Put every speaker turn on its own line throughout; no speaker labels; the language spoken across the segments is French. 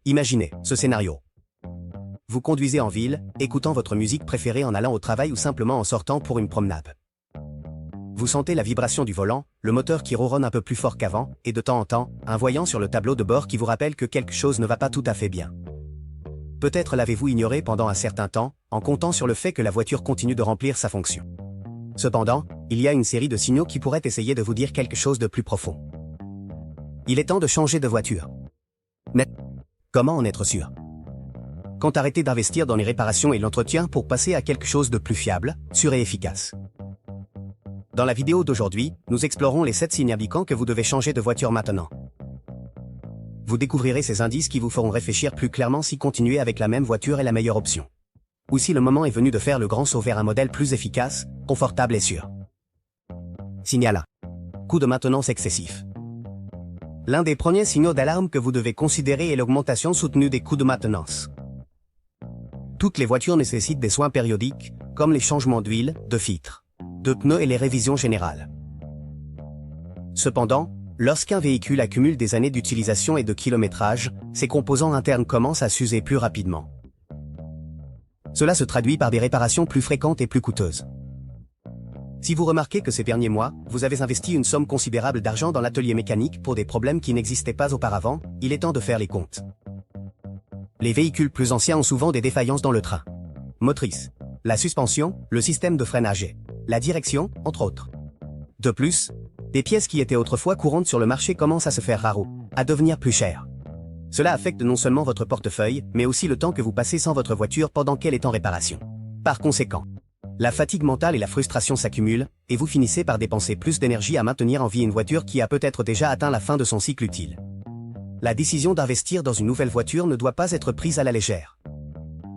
Imaginez ce scénario. Vous conduisez en ville, écoutant votre musique préférée en allant au travail ou simplement en sortant pour une promenade. Vous sentez la vibration du volant, le moteur qui ronronne un peu plus fort qu'avant, et de temps en temps, un voyant sur le tableau de bord qui vous rappelle que quelque chose ne va pas tout à fait bien. Peut-être l'avez-vous ignoré pendant un certain temps, en comptant sur le fait que la voiture continue de remplir sa fonction. Cependant, il y a une série de signaux qui pourraient essayer de vous dire quelque chose de plus profond. Il est temps de changer de voiture. Mais comment en être sûr? Quand arrêter d'investir dans les réparations et l'entretien pour passer à quelque chose de plus fiable, sûr et efficace. Dans la vidéo d'aujourd'hui, nous explorons les 7 signes indiquant que vous devez changer de voiture maintenant. Vous découvrirez ces indices qui vous feront réfléchir plus clairement si continuer avec la même voiture est la meilleure option. Ou si le moment est venu de faire le grand saut vers un modèle plus efficace, confortable et sûr. Signal 1. Coût de maintenance excessif. L'un des premiers signaux d'alarme que vous devez considérer est l'augmentation soutenue des coûts de maintenance. Toutes les voitures nécessitent des soins périodiques, comme les changements d'huile, de filtres, de pneus et les révisions générales. Cependant, lorsqu'un véhicule accumule des années d'utilisation et de kilométrage, ses composants internes commencent à s'user plus rapidement. Cela se traduit par des réparations plus fréquentes et plus coûteuses. Si vous remarquez que ces derniers mois, vous avez investi une somme considérable d'argent dans l'atelier mécanique pour des problèmes qui n'existaient pas auparavant, il est temps de faire les comptes. Les véhicules plus anciens ont souvent des défaillances dans le train motrice, la suspension, le système de freinage, la direction, entre autres. De plus, des pièces qui étaient autrefois courantes sur le marché commencent à se faire rares, à devenir plus chères. Cela affecte non seulement votre portefeuille, mais aussi le temps que vous passez sans votre voiture pendant qu'elle est en réparation. Par conséquent, la fatigue mentale et la frustration s'accumulent, et vous finissez par dépenser plus d'énergie à maintenir en vie une voiture qui a peut-être déjà atteint la fin de son cycle utile. La décision d'investir dans une nouvelle voiture ne doit pas être prise à la légère.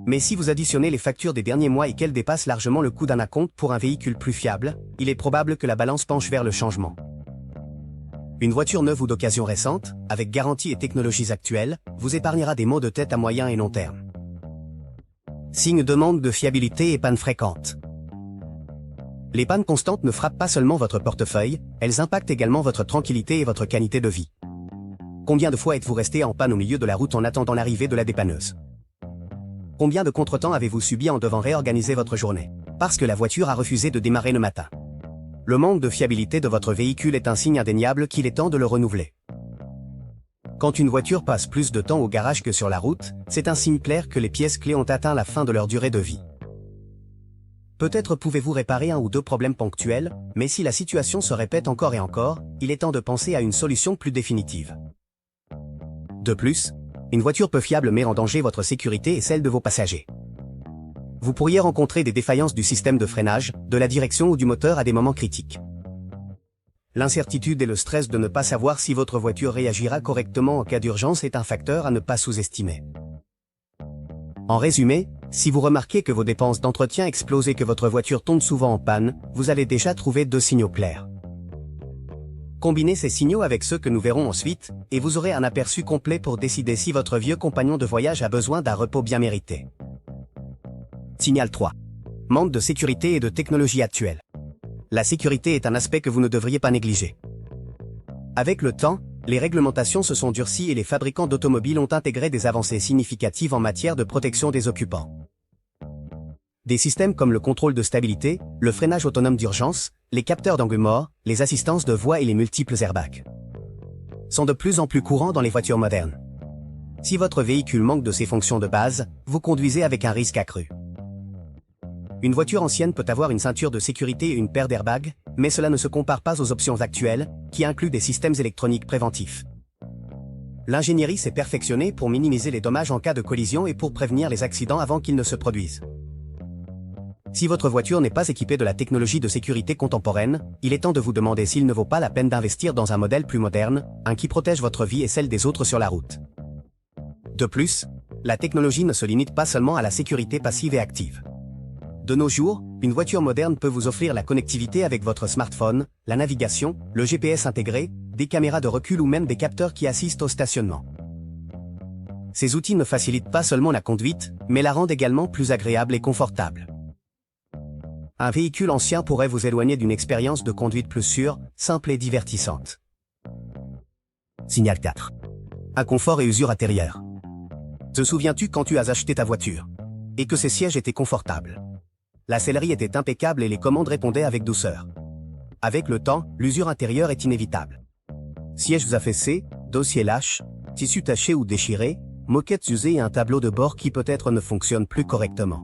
Mais si vous additionnez les factures des derniers mois et qu'elles dépassent largement le coût d'un acompte pour un véhicule plus fiable, il est probable que la balance penche vers le changement. Une voiture neuve ou d'occasion récente, avec garantie et technologies actuelles, vous épargnera des maux de tête à moyen et long terme. Signe de manque de fiabilité et pannes fréquentes. Les pannes constantes ne frappent pas seulement votre portefeuille, elles impactent également votre tranquillité et votre qualité de vie. Combien de fois êtes-vous resté en panne au milieu de la route en attendant l'arrivée de la dépanneuse? Combien de contretemps avez-vous subi en devant réorganiser votre journée, parce que la voiture a refusé de démarrer le matin? Le manque de fiabilité de votre véhicule est un signe indéniable qu'il est temps de le renouveler. Quand une voiture passe plus de temps au garage que sur la route, c'est un signe clair que les pièces clés ont atteint la fin de leur durée de vie. Peut-être pouvez-vous réparer un ou deux problèmes ponctuels, mais si la situation se répète encore et encore, il est temps de penser à une solution plus définitive. De plus, une voiture peu fiable met en danger votre sécurité et celle de vos passagers. Vous pourriez rencontrer des défaillances du système de freinage, de la direction ou du moteur à des moments critiques. L'incertitude et le stress de ne pas savoir si votre voiture réagira correctement en cas d'urgence est un facteur à ne pas sous-estimer. En résumé, si vous remarquez que vos dépenses d'entretien explosent et que votre voiture tombe souvent en panne, vous allez déjà trouver 2 signaux clairs. Combinez ces signaux avec ceux que nous verrons ensuite, et vous aurez un aperçu complet pour décider si votre vieux compagnon de voyage a besoin d'un repos bien mérité. Signal 3. Manque de sécurité et de technologie actuelle. La sécurité est un aspect que vous ne devriez pas négliger. Avec le temps, les réglementations se sont durcies et les fabricants d'automobiles ont intégré des avancées significatives en matière de protection des occupants. Des systèmes comme le contrôle de stabilité, le freinage autonome d'urgence, les capteurs d'angle mort, les assistances de voie et les multiples airbags sont de plus en plus courants dans les voitures modernes. Si votre véhicule manque de ces fonctions de base, vous conduisez avec un risque accru. Une voiture ancienne peut avoir une ceinture de sécurité et une paire d'airbags, mais cela ne se compare pas aux options actuelles, qui incluent des systèmes électroniques préventifs. L'ingénierie s'est perfectionnée pour minimiser les dommages en cas de collision et pour prévenir les accidents avant qu'ils ne se produisent. Si votre voiture n'est pas équipée de la technologie de sécurité contemporaine, il est temps de vous demander s'il ne vaut pas la peine d'investir dans un modèle plus moderne, un qui protège votre vie et celle des autres sur la route. De plus, la technologie ne se limite pas seulement à la sécurité passive et active. De nos jours, une voiture moderne peut vous offrir la connectivité avec votre smartphone, la navigation, le GPS intégré, des caméras de recul ou même des capteurs qui assistent au stationnement. Ces outils ne facilitent pas seulement la conduite, mais la rendent également plus agréable et confortable. Un véhicule ancien pourrait vous éloigner d'une expérience de conduite plus sûre, simple et divertissante. Signal 4. Inconfort et usure intérieure. Te souviens-tu quand tu as acheté ta voiture? Et que ses sièges étaient confortables. La sellerie était impeccable et les commandes répondaient avec douceur. Avec le temps, l'usure intérieure est inévitable. Sièges affaissés, dossiers lâches, tissus tachés ou déchirés, moquettes usées et un tableau de bord qui peut-être ne fonctionne plus correctement.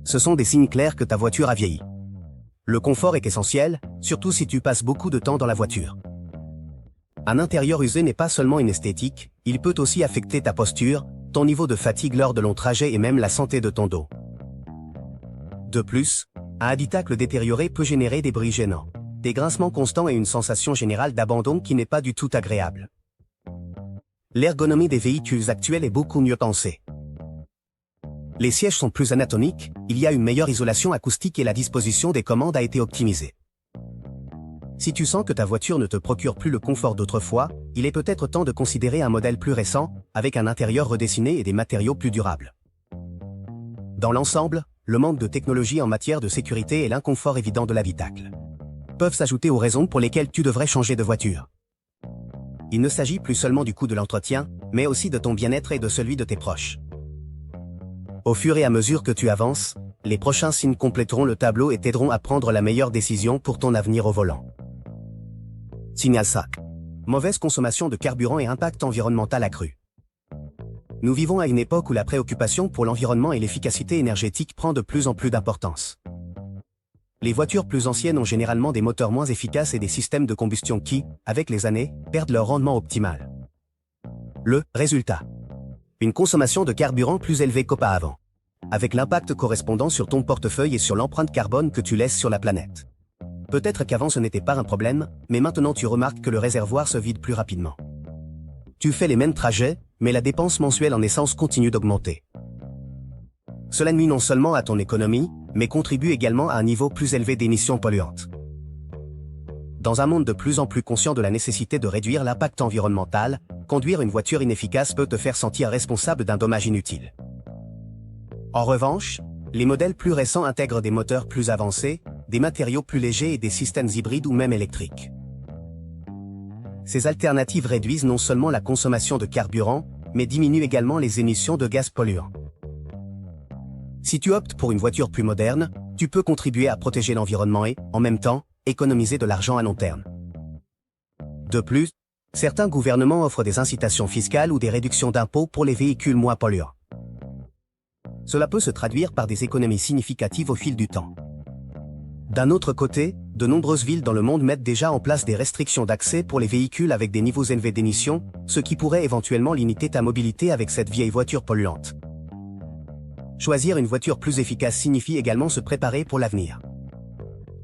Ce sont des signes clairs que ta voiture a vieilli. Le confort est essentiel, surtout si tu passes beaucoup de temps dans la voiture. Un intérieur usé n'est pas seulement une esthétique, il peut aussi affecter ta posture, ton niveau de fatigue lors de longs trajets et même la santé de ton dos. De plus, un habitacle détérioré peut générer des bruits gênants, des grincements constants et une sensation générale d'abandon qui n'est pas du tout agréable. L'ergonomie des véhicules actuels est beaucoup mieux pensée. Les sièges sont plus anatomiques, il y a une meilleure isolation acoustique et la disposition des commandes a été optimisée. Si tu sens que ta voiture ne te procure plus le confort d'autrefois, il est peut-être temps de considérer un modèle plus récent, avec un intérieur redessiné et des matériaux plus durables. Dans l'ensemble, le manque de technologie en matière de sécurité et l'inconfort évident de l'habitacle peuvent s'ajouter aux raisons pour lesquelles tu devrais changer de voiture. Il ne s'agit plus seulement du coût de l'entretien, mais aussi de ton bien-être et de celui de tes proches. Au fur et à mesure que tu avances, les prochains signes compléteront le tableau et t'aideront à prendre la meilleure décision pour ton avenir au volant. Signal 5. Mauvaise consommation de carburant et impact environnemental accru. Nous vivons à une époque où la préoccupation pour l'environnement et l'efficacité énergétique prend de plus en plus d'importance. Les voitures plus anciennes ont généralement des moteurs moins efficaces et des systèmes de combustion qui, avec les années, perdent leur rendement optimal. Le résultat. Une consommation de carburant plus élevée qu'auparavant, avec l'impact correspondant sur ton portefeuille et sur l'empreinte carbone que tu laisses sur la planète. Peut-être qu'avant ce n'était pas un problème, mais maintenant tu remarques que le réservoir se vide plus rapidement. Tu fais les mêmes trajets, mais la dépense mensuelle en essence continue d'augmenter. Cela nuit non seulement à ton économie, mais contribue également à un niveau plus élevé d'émissions polluantes. Dans un monde de plus en plus conscient de la nécessité de réduire l'impact environnemental, conduire une voiture inefficace peut te faire sentir responsable d'un dommage inutile. En revanche, les modèles plus récents intègrent des moteurs plus avancés, des matériaux plus légers et des systèmes hybrides ou même électriques. Ces alternatives réduisent non seulement la consommation de carburant, mais diminuent également les émissions de gaz polluants. Si tu optes pour une voiture plus moderne, tu peux contribuer à protéger l'environnement et, en même temps, économiser de l'argent à long terme. De plus, certains gouvernements offrent des incitations fiscales ou des réductions d'impôts pour les véhicules moins polluants. Cela peut se traduire par des économies significatives au fil du temps. D'un autre côté, de nombreuses villes dans le monde mettent déjà en place des restrictions d'accès pour les véhicules avec des niveaux élevés d'émissions, ce qui pourrait éventuellement limiter ta mobilité avec cette vieille voiture polluante. Choisir une voiture plus efficace signifie également se préparer pour l'avenir.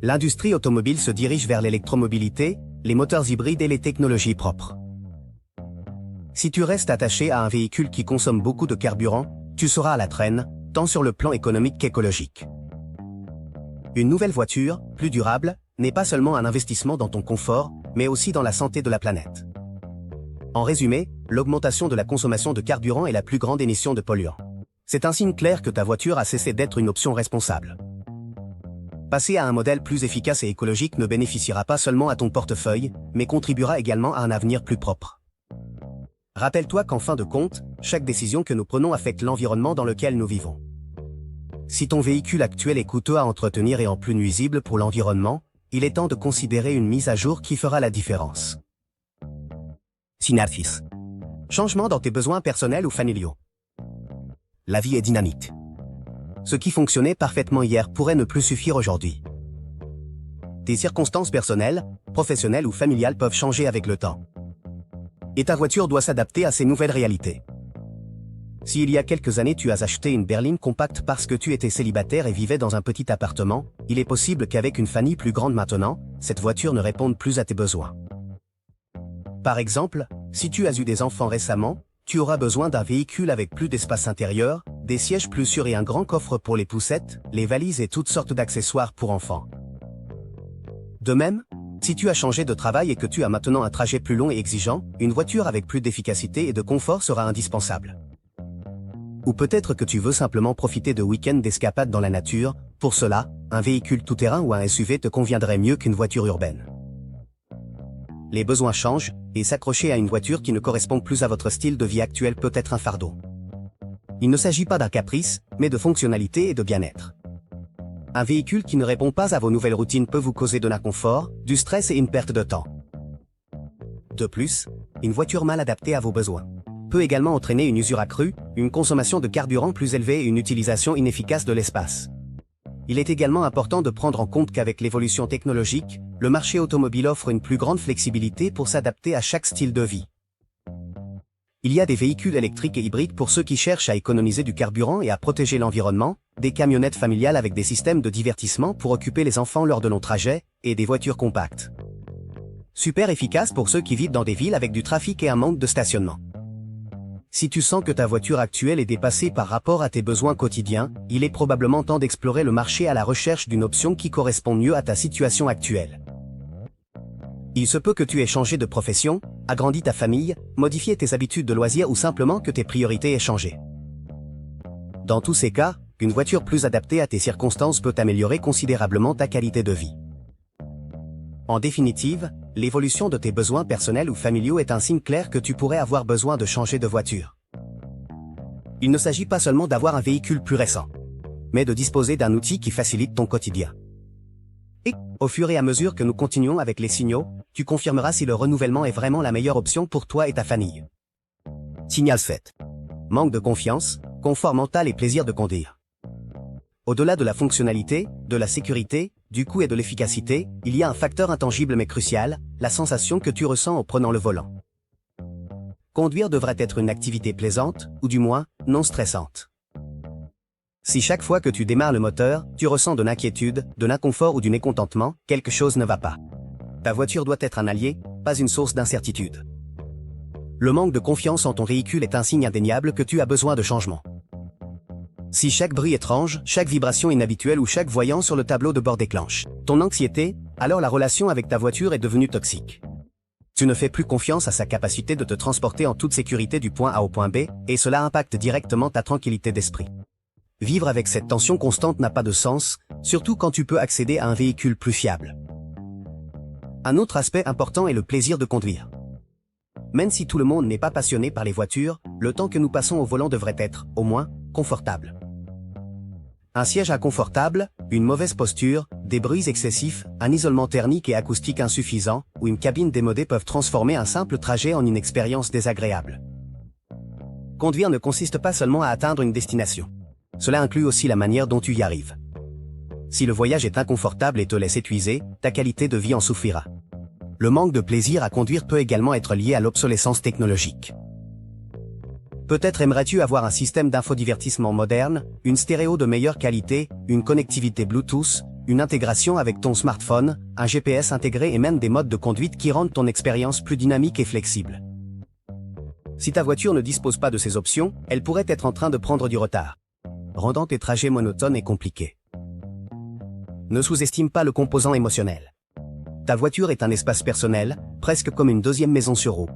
L'industrie automobile se dirige vers l'électromobilité, les moteurs hybrides et les technologies propres. Si tu restes attaché à un véhicule qui consomme beaucoup de carburant, tu seras à la traîne, tant sur le plan économique qu'écologique. Une nouvelle voiture, plus durable, n'est pas seulement un investissement dans ton confort, mais aussi dans la santé de la planète. En résumé, l'augmentation de la consommation de carburant est la plus grande émission de polluants. C'est un signe clair que ta voiture a cessé d'être une option responsable. Passer à un modèle plus efficace et écologique ne bénéficiera pas seulement à ton portefeuille, mais contribuera également à un avenir plus propre. Rappelle-toi qu'en fin de compte, chaque décision que nous prenons affecte l'environnement dans lequel nous vivons. Si ton véhicule actuel est coûteux à entretenir et en plus nuisible pour l'environnement, il est temps de considérer une mise à jour qui fera la différence. Signal 6. Changement dans tes besoins personnels ou familiaux. La vie est dynamique. Ce qui fonctionnait parfaitement hier pourrait ne plus suffire aujourd'hui. Tes circonstances personnelles, professionnelles ou familiales peuvent changer avec le temps. Et ta voiture doit s'adapter à ces nouvelles réalités. Si il y a quelques années tu as acheté une berline compacte parce que tu étais célibataire et vivais dans un petit appartement, il est possible qu'avec une famille plus grande maintenant, cette voiture ne réponde plus à tes besoins. Par exemple, si tu as eu des enfants récemment, tu auras besoin d'un véhicule avec plus d'espace intérieur, des sièges plus sûrs et un grand coffre pour les poussettes, les valises et toutes sortes d'accessoires pour enfants. De même, si tu as changé de travail et que tu as maintenant un trajet plus long et exigeant, une voiture avec plus d'efficacité et de confort sera indispensable. Ou peut-être que tu veux simplement profiter de week-ends d'escapade dans la nature, pour cela, un véhicule tout-terrain ou un SUV te conviendrait mieux qu'une voiture urbaine. Les besoins changent, et s'accrocher à une voiture qui ne correspond plus à votre style de vie actuel peut être un fardeau. Il ne s'agit pas d'un caprice, mais de fonctionnalité et de bien-être. Un véhicule qui ne répond pas à vos nouvelles routines peut vous causer de l'inconfort, du stress et une perte de temps. De plus, une voiture mal adaptée à vos besoins peut également entraîner une usure accrue, une consommation de carburant plus élevée et une utilisation inefficace de l'espace. Il est également important de prendre en compte qu'avec l'évolution technologique, le marché automobile offre une plus grande flexibilité pour s'adapter à chaque style de vie. Il y a des véhicules électriques et hybrides pour ceux qui cherchent à économiser du carburant et à protéger l'environnement, des camionnettes familiales avec des systèmes de divertissement pour occuper les enfants lors de longs trajets, et des voitures compactes. Super efficaces pour ceux qui vivent dans des villes avec du trafic et un manque de stationnement. Si tu sens que ta voiture actuelle est dépassée par rapport à tes besoins quotidiens, il est probablement temps d'explorer le marché à la recherche d'une option qui correspond mieux à ta situation actuelle. Il se peut que tu aies changé de profession, agrandi ta famille, modifié tes habitudes de loisirs ou simplement que tes priorités aient changé. Dans tous ces cas, une voiture plus adaptée à tes circonstances peut améliorer considérablement ta qualité de vie. En définitive, l'évolution de tes besoins personnels ou familiaux est un signe clair que tu pourrais avoir besoin de changer de voiture. Il ne s'agit pas seulement d'avoir un véhicule plus récent, mais de disposer d'un outil qui facilite ton quotidien. Et, au fur et à mesure que nous continuons avec les signaux, tu confirmeras si le renouvellement est vraiment la meilleure option pour toi et ta famille. Signal fait. Manque de confiance, confort mental et plaisir de conduire. Au-delà de la fonctionnalité, de la sécurité, du coût et de l'efficacité, il y a un facteur intangible mais crucial, la sensation que tu ressens en prenant le volant. Conduire devrait être une activité plaisante, ou du moins, non stressante. Si chaque fois que tu démarres le moteur, tu ressens de l'inquiétude, de l'inconfort ou du mécontentement, quelque chose ne va pas. Ta voiture doit être un allié, pas une source d'incertitude. Le manque de confiance en ton véhicule est un signe indéniable que tu as besoin de changement. Si chaque bruit étrange, chaque vibration inhabituelle ou chaque voyant sur le tableau de bord déclenche ton anxiété, alors la relation avec ta voiture est devenue toxique. Tu ne fais plus confiance à sa capacité de te transporter en toute sécurité du point A au point B, et cela impacte directement ta tranquillité d'esprit. Vivre avec cette tension constante n'a pas de sens, surtout quand tu peux accéder à un véhicule plus fiable. Un autre aspect important est le plaisir de conduire. Même si tout le monde n'est pas passionné par les voitures, le temps que nous passons au volant devrait être, au moins, confortable. Un siège inconfortable, une mauvaise posture, des bruits excessifs, un isolement thermique et acoustique insuffisant, ou une cabine démodée peuvent transformer un simple trajet en une expérience désagréable. Conduire ne consiste pas seulement à atteindre une destination. Cela inclut aussi la manière dont tu y arrives. Si le voyage est inconfortable et te laisse épuiser, ta qualité de vie en souffrira. Le manque de plaisir à conduire peut également être lié à l'obsolescence technologique. Peut-être aimerais-tu avoir un système d'infodivertissement moderne, une stéréo de meilleure qualité, une connectivité Bluetooth, une intégration avec ton smartphone, un GPS intégré et même des modes de conduite qui rendent ton expérience plus dynamique et flexible. Si ta voiture ne dispose pas de ces options, elle pourrait être en train de prendre du retard, rendant tes trajets monotones et compliqués. Ne sous-estime pas le composant émotionnel. Ta voiture est un espace personnel, presque comme une deuxième maison sur roue.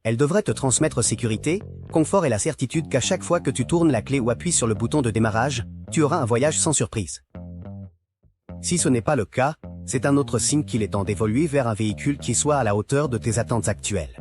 Elle devrait te transmettre sécurité, confort et la certitude qu'à chaque fois que tu tournes la clé ou appuies sur le bouton de démarrage, tu auras un voyage sans surprise. Si ce n'est pas le cas, c'est un autre signe qu'il est temps d'évoluer vers un véhicule qui soit à la hauteur de tes attentes actuelles.